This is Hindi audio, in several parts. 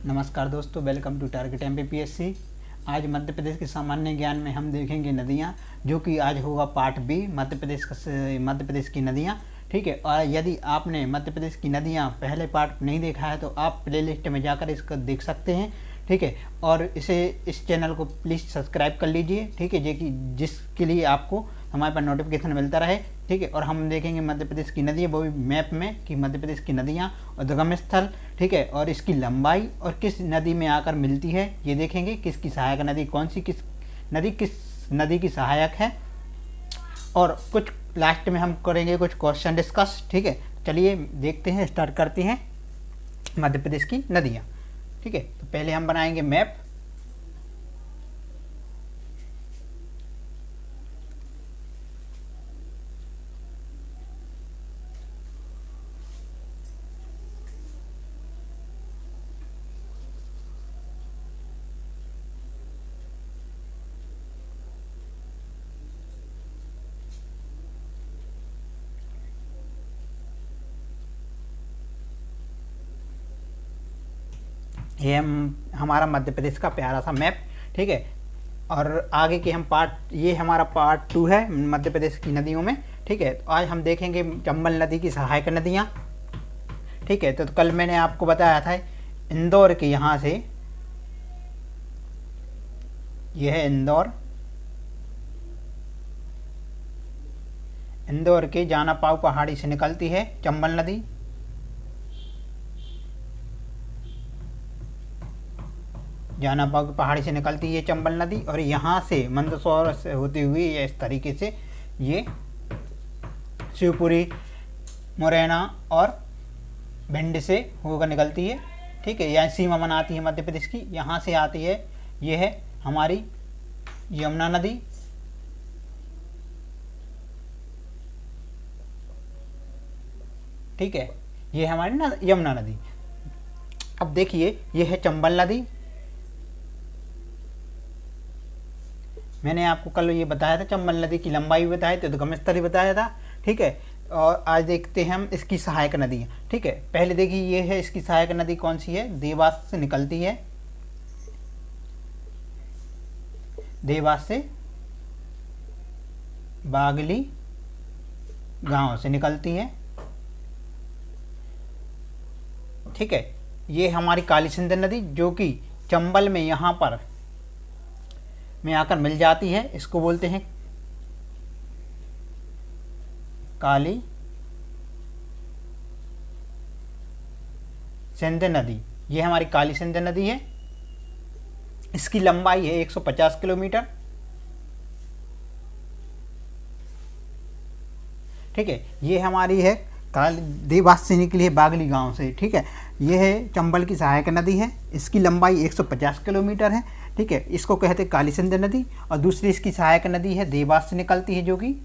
नमस्कार दोस्तों, वेलकम टू टारगेट एमपीपीएससी। आज मध्य प्रदेश के सामान्य ज्ञान में हम देखेंगे नदियाँ, जो कि आज होगा पार्ट बी, मध्य प्रदेश की नदियाँ। ठीक है, और यदि आपने मध्य प्रदेश की नदियाँ पहले पार्ट नहीं देखा है तो आप प्लेलिस्ट में जाकर इसको देख सकते हैं। ठीक है, और इस चैनल को प्लीज़ सब्सक्राइब कर लीजिए। ठीक है, जिसके लिए आपको हमारे पास नोटिफिकेशन मिलता रहे। ठीक है, और हम देखेंगे मध्य प्रदेश की नदियाँ, वो भी मैप में, कि मध्य प्रदेश की नदियाँ और उद्गम स्थल। ठीक है, और इसकी लंबाई और किस नदी में आकर मिलती है ये देखेंगे। किसकी सहायक नदी कौन सी, किस नदी की सहायक है, और कुछ लास्ट में हम करेंगे कुछ क्वेश्चन डिस्कस। ठीक है, चलिए देखते हैं, स्टार्ट करते हैं मध्य प्रदेश की नदियाँ। ठीक है, तो पहले हम बनाएंगे मैप। ये हमारा मध्य प्रदेश का प्यारा सा मैप। ठीक है, और आगे के हम ये हमारा पार्ट 2 है मध्य प्रदेश की नदियों में। ठीक है, तो आज हम देखेंगे चंबल नदी की सहायक नदियाँ। ठीक है, तो कल मैंने आपको बताया था इंदौर के यहाँ से, यह है इंदौर के जानापाव पहाड़ी से निकलती है चंबल नदी। जानापाव की पहाड़ी से निकलती है चंबल नदी, और यहाँ से मंदसौर से होती हुई इस तरीके से ये शिवपुरी, मुरैना और भिंड से होकर निकलती है। ठीक है, यहाँ सीमा बनाती है मध्य प्रदेश की। यहाँ से आती है, ये है हमारी यमुना नदी। ठीक है, ये हमारी यमुना नदी। अब देखिए, ये है चंबल नदी। मैंने आपको कल ये बताया था, चंबल नदी की लंबाई बताई थी, उद्गम स्थल ही बताया था। ठीक है, और आज देखते हैं हम इसकी सहायक नदी। ठीक है, पहले देखिए, ये है इसकी सहायक नदी कौन सी है, देवास से निकलती है। देवास से बागली गांव से निकलती है। ठीक है, ये हमारी काली सिंध नदी, जो कि चंबल में यहाँ पर में आकर मिल जाती है। इसको बोलते हैं काली सिंध नदी। ये हमारी काली सिंध नदी है। इसकी लंबाई है 150 किलोमीटर। ठीक है, ये हमारी है देवास से निकली है बागली गांव से। ठीक है, ये है चंबल की सहायक नदी है। इसकी लंबाई 150 किलोमीटर है। ठीक है, इसको कहते हैं काली सिंध नदी। और दूसरी इसकी सहायक नदी है, देवास से निकलती है, जो कि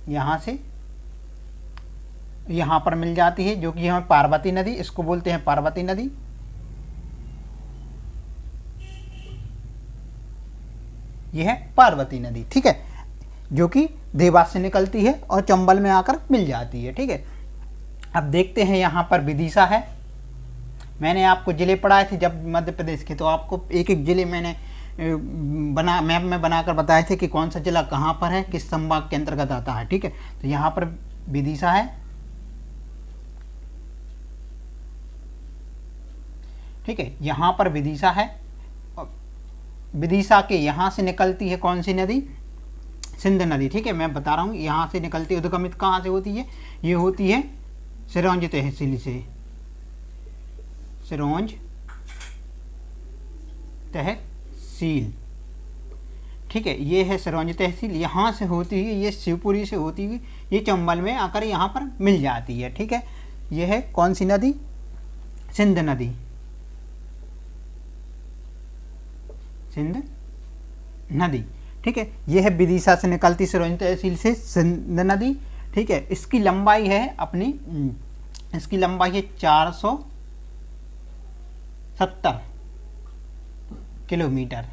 यहाँ से यहाँ पर मिल जाती है, जो कि हमें पार्वती नदी, इसको बोलते हैं पार्वती नदी। यह है पार्वती नदी। ठीक है, जो कि देवास से निकलती है और चंबल में आकर मिल जाती है। ठीक है, अब देखते हैं, यहाँ पर विदिशा है। मैंने आपको जिले पढ़ाए थे जब मध्य प्रदेश के, तो आपको एक एक जिले मैंने मैप में बनाकर बताए थे कि कौन सा जिला कहाँ पर है, किस संभाग के अंतर्गत आता है। ठीक है, तो यहाँ पर विदिशा है। ठीक है, यहाँ पर विदिशा है। विदिशा के यहाँ से निकलती है कौन सी नदी, सिंध नदी। ठीक है, मैं बता रहा हूँ, यहाँ से निकलती है। उद्गमित कहाँ से होती है, ये होती है सिरोंज तहसील से। सिरोंज तहसील। ठीक है, ये है सिरोंज तहसील। यहाँ से होती है, ये शिवपुरी से होती हुई ये चंबल में आकर यहाँ पर मिल जाती है। ठीक है, ये है कौन सी नदी, सिंध नदी। सिंध नदी। ठीक है, यह है विदिशा से निकलती सिरोंज तहसील से सिंध नदी। ठीक है, इसकी लंबाई है 470 किलोमीटर।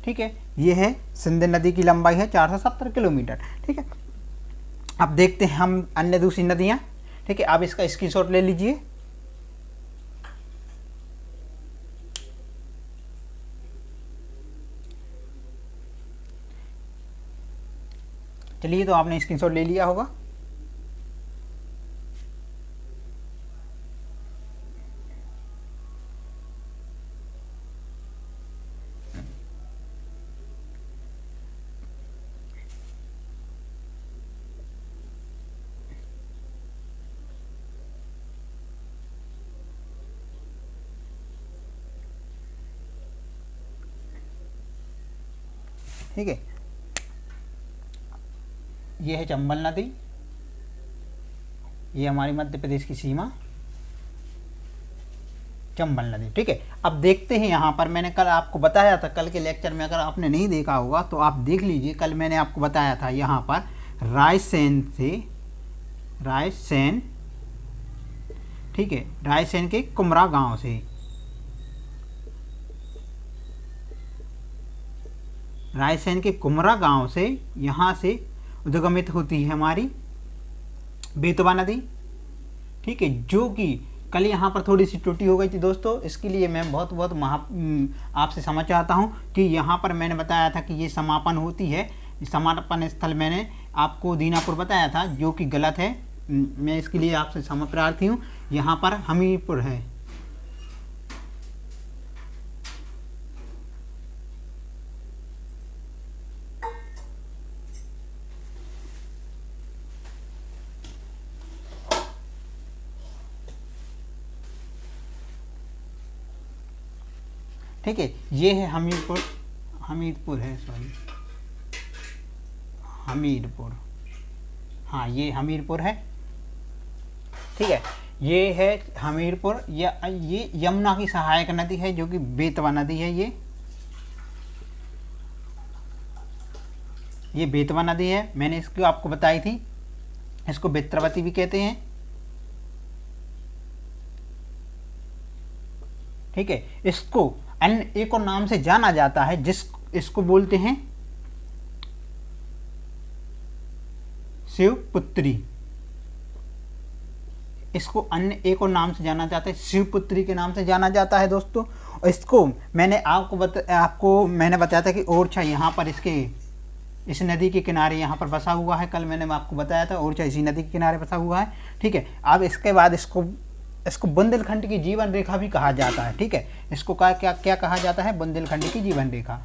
ठीक है, यह है सिंध नदी की लंबाई है 470 किलोमीटर। ठीक है, अब देखते हैं हम अन्य दूसरी नदियाँ। ठीक है, आप इसका स्क्रीनशॉट ले लीजिए। चलिए, तो आपने स्क्रीनशॉट ले लिया होगा। ठीक है, ये है चंबल नदी, ये हमारी मध्य प्रदेश की सीमा चंबल नदी। ठीक है, अब देखते हैं यहाँ पर, मैंने कल आपको बताया था, कल के लेक्चर में अगर आपने नहीं देखा होगा तो आप देख लीजिए। कल मैंने आपको बताया था यहाँ पर रायसेन से, रायसेन, ठीक है, रायसेन के कुमरा गांव से, रायसेन के कुमरा गांव से यहाँ से उद्गमित होती है हमारी बेतवा नदी। ठीक है, जो कि कल यहाँ पर थोड़ी सी त्रुटि हो गई थी दोस्तों, इसके लिए मैं बहुत बहुत आपसे क्षमा चाहता हूँ कि यहाँ पर मैंने बताया था कि ये समापन होती है, समापन स्थल मैंने आपको दीनापुर बताया था, जो कि गलत है। मैं इसके लिए आपसे क्षमा प्रार्थी हूँ। यहाँ पर हमीरपुर है। ठीक है, ये है हमीरपुर, हमीरपुर है, सॉरी, हमीरपुर, हाँ ये हमीरपुर है। ठीक है, ये है हमीरपुर, ये यमुना की सहायक नदी है, जो कि बेतवा नदी है। ये बेतवा नदी है, मैंने इसको आपको बताई थी, इसको बेत्रवती भी कहते हैं। ठीक है, इसको अन्य एक और नाम से जाना जाता है, इसको बोलते हैं शिवपुत्री। इसको अन्य एक और नाम से जाना जाता है, शिवपुत्री के नाम से जाना जाता है दोस्तों। और इसको मैंने आपको मैंने बताया था कि ओरछा यहाँ पर इसके इस नदी के किनारे यहाँ पर बसा हुआ है। कल मैंने आपको बताया था ओरछा इसी नदी के किनारे बसा हुआ है। ठीक है, अब इसके बाद इसको बुंदेलखंड की जीवन रेखा भी कहा जाता है। ठीक है, इसको क्या कहा जाता है? बुंदेलखंड की जीवन रेखा।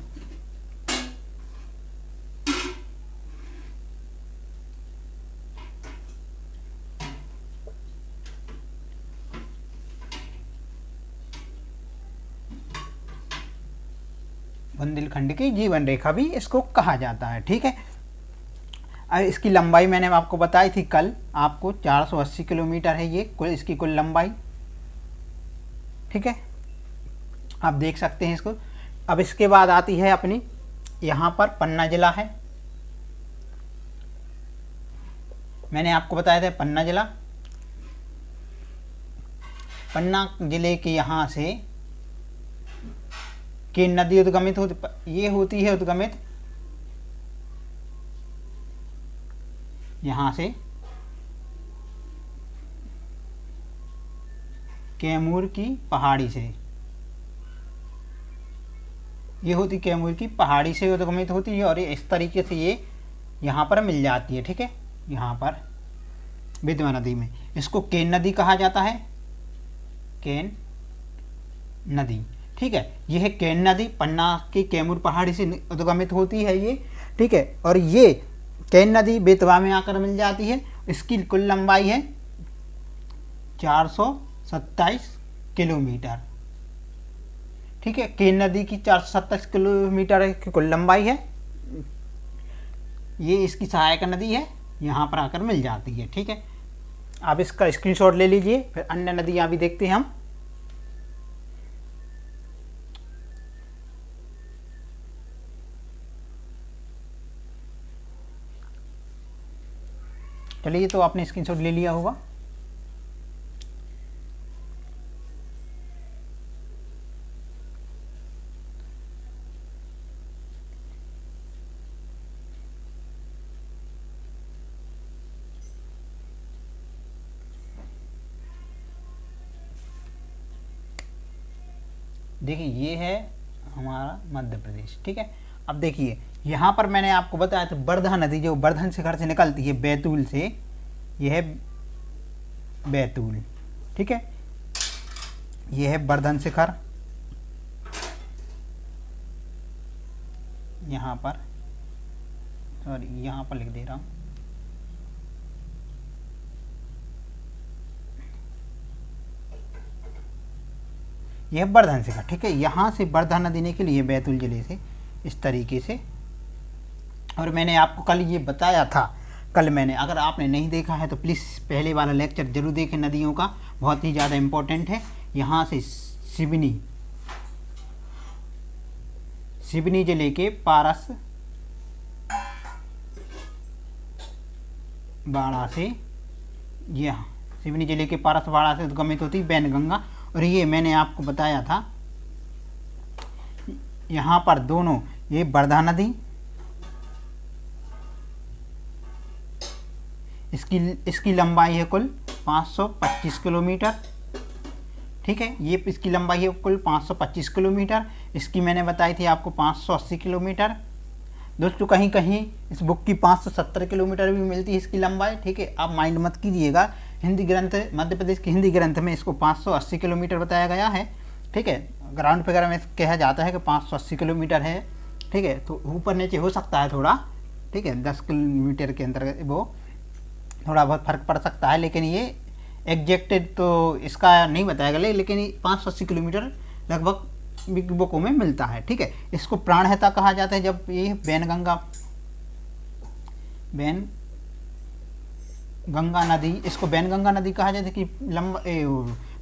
बुंदेलखंड की जीवन रेखा भी इसको कहा जाता है। ठीक है, इसकी लंबाई मैंने आपको बताई थी कल आपको 480 किलोमीटर है ये इसकी कुल लंबाई। ठीक है, आप देख सकते हैं इसको। अब इसके बाद आती है अपनी यहाँ पर पन्ना जिला है, मैंने आपको बताया था पन्ना जिला। पन्ना जिले के यहाँ से कि नदी उद्गमित ये होती है उद्गमित यहाँ से कैमूर की पहाड़ी से, ये होती कैमूर की पहाड़ी से उद्गमित होती है और ये इस तरीके से ये यहाँ पर मिल जाती है। ठीक है, यहाँ पर बेतवा नदी में इसको केन नदी कहा जाता है, केन नदी। ठीक है, यह है केन नदी, पन्ना की कैमूर पहाड़ी से उद्गमित होती है ये। ठीक है, और ये केन नदी बेतवा में आकर मिल जाती है। इसकी कुल लंबाई है 427 किलोमीटर। ठीक है, केन नदी की 427 किलोमीटर की कुल लंबाई है। ये इसकी सहायक नदी है, यहाँ पर आकर मिल जाती है। ठीक है, आप इसका स्क्रीनशॉट ले लीजिए, फिर अन्य नदियाँ भी देखते हैं हम। चलिए, तो आपने स्क्रीनशॉट ले लिया होगा। देखिए, ये है हमारा मध्य प्रदेश। ठीक है, अब देखिए यहाँ पर मैंने आपको बताया था वर्धा नदी जो वर्धन शिखर से निकलती है बैतूल से, यह है बैतूल, ठीक है, यह है वर्धन शिखर, यहाँ पर, सॉरी यहाँ पर लिख दे रहा हूँ, यह वर्धन शिखर, ठीक है। यहाँ से वर्धा नदी निकली है बैतूल जिले से इस तरीके से। और मैंने आपको कल ये बताया था, कल मैंने, अगर आपने नहीं देखा है तो प्लीज़ पहले वाला लेक्चर जरूर देखें नदियों का, बहुत ही ज़्यादा इम्पोर्टेंट है। यहाँ से सिवनी जिले के पारस बाड़ा से, यह सिवनी जिले के पारस बाड़ा से उद्गमित होती वैनगंगा। और ये मैंने आपको बताया था यहाँ पर दोनों, ये वर्धा नदी, इसकी लंबाई है कुल 525 किलोमीटर, ठीक है, ये इसकी लंबाई है कुल 525 किलोमीटर। इसकी मैंने बताई थी आपको 580 किलोमीटर। दोस्तों कहीं कहीं इस बुक की 570 किलोमीटर भी मिलती है इसकी लंबाई, ठीक है, आप माइंड मत कीजिएगा। हिंदी ग्रंथ, मध्य प्रदेश के हिंदी ग्रंथ में इसको 580 किलोमीटर बताया गया है, ठीक है। ग्राउंड फिगर में कहा जाता है कि 580 किलोमीटर है, ठीक है, तो ऊपर नीचे हो सकता है थोड़ा, ठीक है, 10 किलोमीटर के अंतर्गत वो थोड़ा बहुत फर्क पड़ सकता है, लेकिन ये एग्जैक्टेड तो इसका नहीं बताया गया, लेकिन 580 किलोमीटर लगभग बुकों में मिलता है, ठीक है। इसको प्राणहिता कहा जाता है जब ये गंगा नदी, इसको वैनगंगा नदी कहा जाता है कि लंबा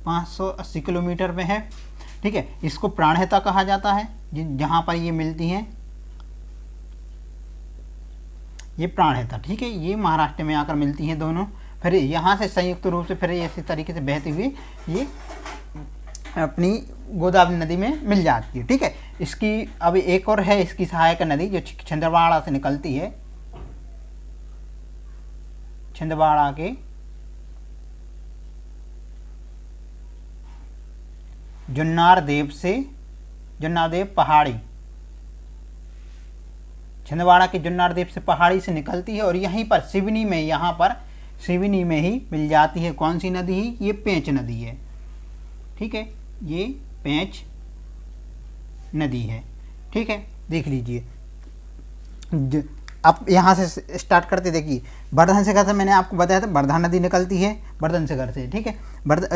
580 किलोमीटर में है, ठीक है। इसको प्राणहिता कहा जाता है जहाँ पर ये मिलती हैं, ये प्राणहिता, ठीक है, ये महाराष्ट्र में आकर मिलती हैं दोनों। फिर यहाँ से संयुक्त रूप से फिर इसी तरीके से बहती हुई ये अपनी गोदावरी नदी में मिल जाती है, ठीक है। इसकी अब एक और है इसकी सहायक नदी जो छिंदवाड़ा से निकलती है, छिंदवाड़ा के जुन्नार देव पहाड़ी, छिंदवाड़ा के जुन्नार देव से पहाड़ी से निकलती है और यहीं पर सिवनी में, यहाँ पर सिवनी में ही मिल जाती है। कौन सी नदी ही? ये पेंच नदी है, ठीक है, ये पेंच नदी है, ठीक है, देख लीजिए। अब यहाँ से स्टार्ट करते, देखिए वर्धन शिखर से मैंने आपको बताया था वर्धा नदी निकलती है वर्धन शिखर से, ठीक है।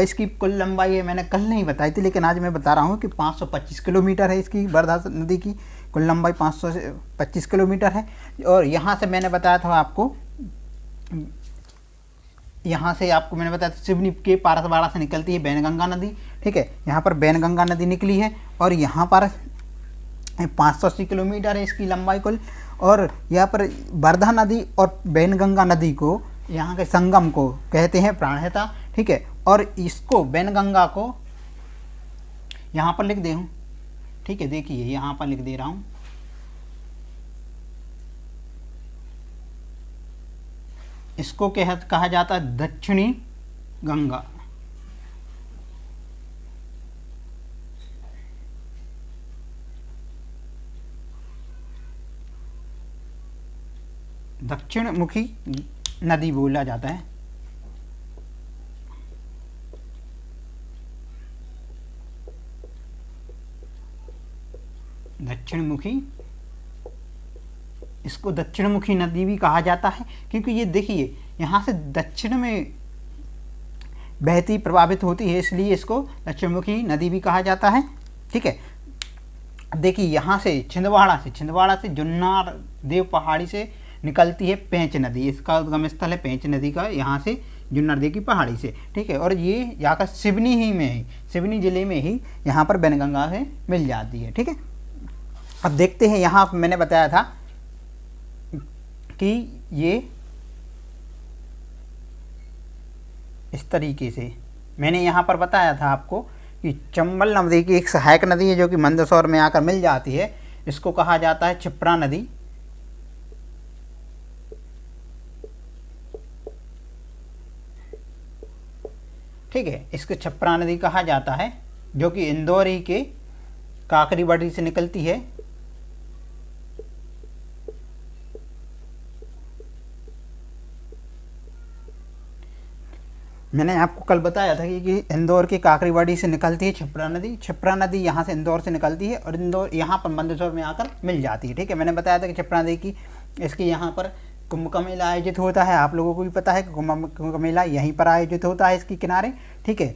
इसकी कुल लंबाई है मैंने कल नहीं बताई थी, लेकिन आज मैं बता रहा हूँ कि 525 किलोमीटर है इसकी, वर्धा नदी की कुल लंबाई 525 किलोमीटर है। और यहाँ से मैंने बताया था आपको, यहाँ से आपको मैंने बताया था सिवनी के पारसवाड़ा से निकलती है वैनगंगा नदी, ठीक है, यहाँ पर वैनगंगा नदी निकली है और यहाँ पर 580 किलोमीटर है इसकी लंबाई कुल। और यहाँ पर वर्धा नदी और वैनगंगा नदी को, यहाँ के संगम को कहते हैं प्राणहिता, ठीक है। और इसको वैनगंगा को यहाँ पर लिख दे हूँ, ठीक है, देखिए यहाँ पर लिख दे रहा हूँ, इसको कहा जाता है दक्षिणी गंगा, दक्षिण मुखी नदी बोला जाता है, दक्षिण मुखी, इसको दक्षिण मुखी नदी भी कहा जाता है क्योंकि ये देखिए यहाँ से दक्षिण में बहती प्रभावित होती है, इसलिए इसको दक्षिण मुखी नदी भी कहा जाता है, ठीक है। देखिए यहाँ से छिंदवाड़ा से जुन्नार देव पहाड़ी से निकलती है पेंच नदी, इसका उद्गम स्थल है पेंच नदी का, यहाँ से जुन्नार देव की पहाड़ी से, ठीक है। और ये यहाँ का सिवनी ही में ही, सिवनी जिले में ही यहाँ पर वैनगंगा से मिल जाती है, ठीक है। अब देखते हैं, यहाँ मैंने बताया था कि ये इस तरीके से मैंने यहाँ पर बताया था आपको कि चंबल नदी की एक सहायक नदी है जो कि मंदसौर में आकर मिल जाती है, इसको कहा जाता है क्षिप्रा नदी, ठीक है, इसको क्षिप्रा नदी कहा जाता है जो कि इंदौर ही के काकरीबड़ी से निकलती है, मैंने आपको कल बताया था कि इंदौर की काकरीवाड़ी से निकलती है छिप्रा नदी यहाँ से इंदौर से निकलती है और इंदौर यहाँ पर मंदसौर में आकर मिल जाती है। ठीक है, मैंने बताया था कि छिप्रा नदी की इसकी यहाँ पर कुंभ का मेला आयोजित होता है। आप लोगों को भी पता है कि कुंभ का मेला यहीं पर आयोजित होता है इसके किनारे। ठीक है,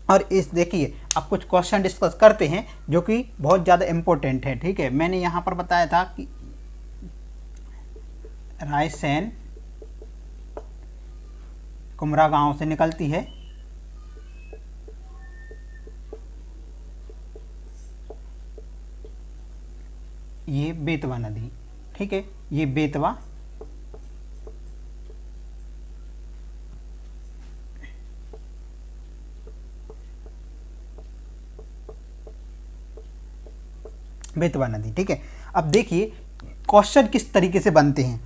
और इस देखिए अब कुछ क्वेश्चन डिस्कस करते हैं जो कि बहुत ज़्यादा इम्पोर्टेंट है। ठीक है, मैंने यहाँ पर बताया था कि रायसेन कुमरा गांव से निकलती है, ये बेतवा नदी। ठीक है, ये बेतवा नदी। ठीक है, अब देखिए क्वेश्चन किस तरीके से बनते हैं।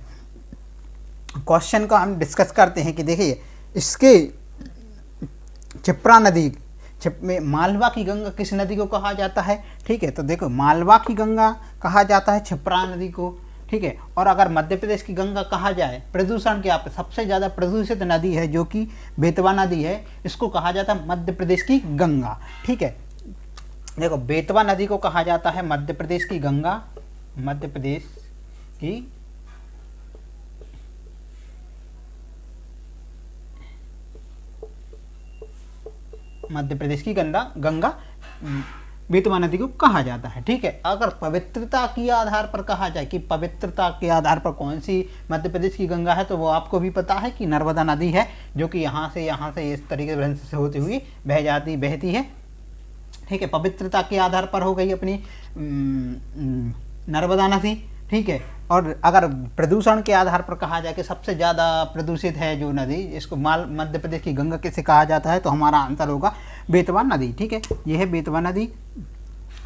क्वेश्चन को हम डिस्कस करते हैं कि देखिए इसके छिप्रा नदी में मालवा की गंगा किस नदी को कहा जाता है। ठीक है, तो देखो मालवा की गंगा कहा जाता है छिप्रा नदी को। ठीक है, और अगर मध्य प्रदेश की गंगा कहा जाए प्रदूषण के आप सबसे ज़्यादा प्रदूषित नदी है जो कि बेतवा नदी है, इसको कहा जाता है मध्य प्रदेश की गंगा। ठीक है, देखो बेतवा नदी को कहा जाता है मध्य प्रदेश की गंगा, मध्य प्रदेश की गंगा बेतवा नदी को कहा जाता है। ठीक है, अगर पवित्रता के आधार पर कहा जाए कि पवित्रता के आधार पर कौन सी मध्य प्रदेश की गंगा है, तो वो आपको भी पता है कि नर्मदा नदी है, जो कि यहाँ से इस तरीके से होती हुई बहती है। ठीक है, पवित्रता के आधार पर हो गई अपनी नर्मदा नदी। ठीक है, और अगर प्रदूषण के आधार पर कहा जाए कि सबसे ज़्यादा प्रदूषित है जो नदी, इसको मध्य प्रदेश की गंगा किसे कहा जाता है, तो हमारा आंसर होगा बेतवा नदी। ठीक है, यह है बेतवा नदी।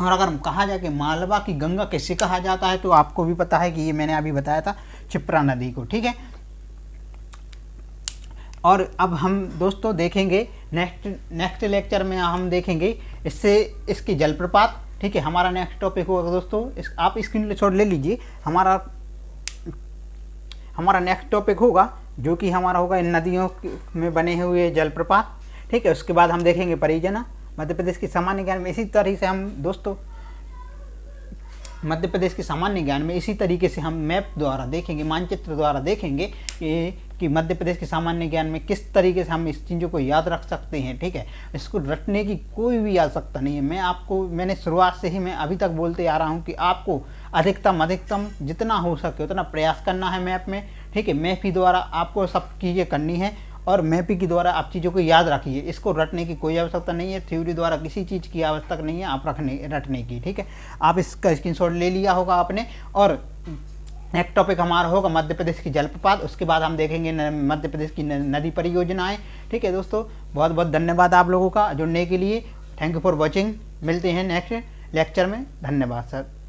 और अगर कहा जाए कि मालवा की गंगा किसे कहा जाता है, तो आपको भी पता है कि ये मैंने अभी बताया था छिप्रा नदी को। ठीक है, और अब हम दोस्तों देखेंगे नेक्स्ट लेक्चर में हम देखेंगे इसकी जलप्रपात। ठीक है, हमारा नेक्स्ट टॉपिक होगा दोस्तों, आप स्क्रीनशॉट ले लीजिए। हमारा नेक्स्ट टॉपिक होगा जो कि हमारा होगा इन नदियों में बने हुए जलप्रपात। ठीक है, उसके बाद हम देखेंगे परियोजना मध्य प्रदेश की सामान्य ज्ञान में। इसी तरह से हम दोस्तों मध्य प्रदेश के सामान्य ज्ञान में इसी तरीके से हम मैप द्वारा देखेंगे, मानचित्र द्वारा देखेंगे कि मध्य प्रदेश के सामान्य ज्ञान में किस तरीके से हम इस चीज़ों को याद रख सकते हैं। ठीक है, इसको रटने की कोई भी आवश्यकता नहीं है। मैंने शुरुआत से ही मैं अभी तक बोलते आ रहा हूँ कि आपको अधिकतम जितना हो सके उतना प्रयास करना है मैप में। ठीक है, मैप ही द्वारा आपको सब चीज़ें करनी है और मैप के द्वारा आप चीज़ों को याद रखिए। इसको रटने की कोई आवश्यकता नहीं है, थ्योरी द्वारा किसी चीज़ की आवश्यकता नहीं है आप रटने की। ठीक है, आप इसका स्क्रीनशॉट ले लिया होगा आपने। और नेक्स्ट टॉपिक हमारा होगा मध्य प्रदेश की जलप्रपात, उसके बाद हम देखेंगे मध्य प्रदेश की नदी परियोजनाएं। ठीक है दोस्तों, बहुत बहुत धन्यवाद आप लोगों का जुड़ने के लिए। Thank you for watching. मिलते हैं नेक्स्ट लेक्चर में। धन्यवाद सर।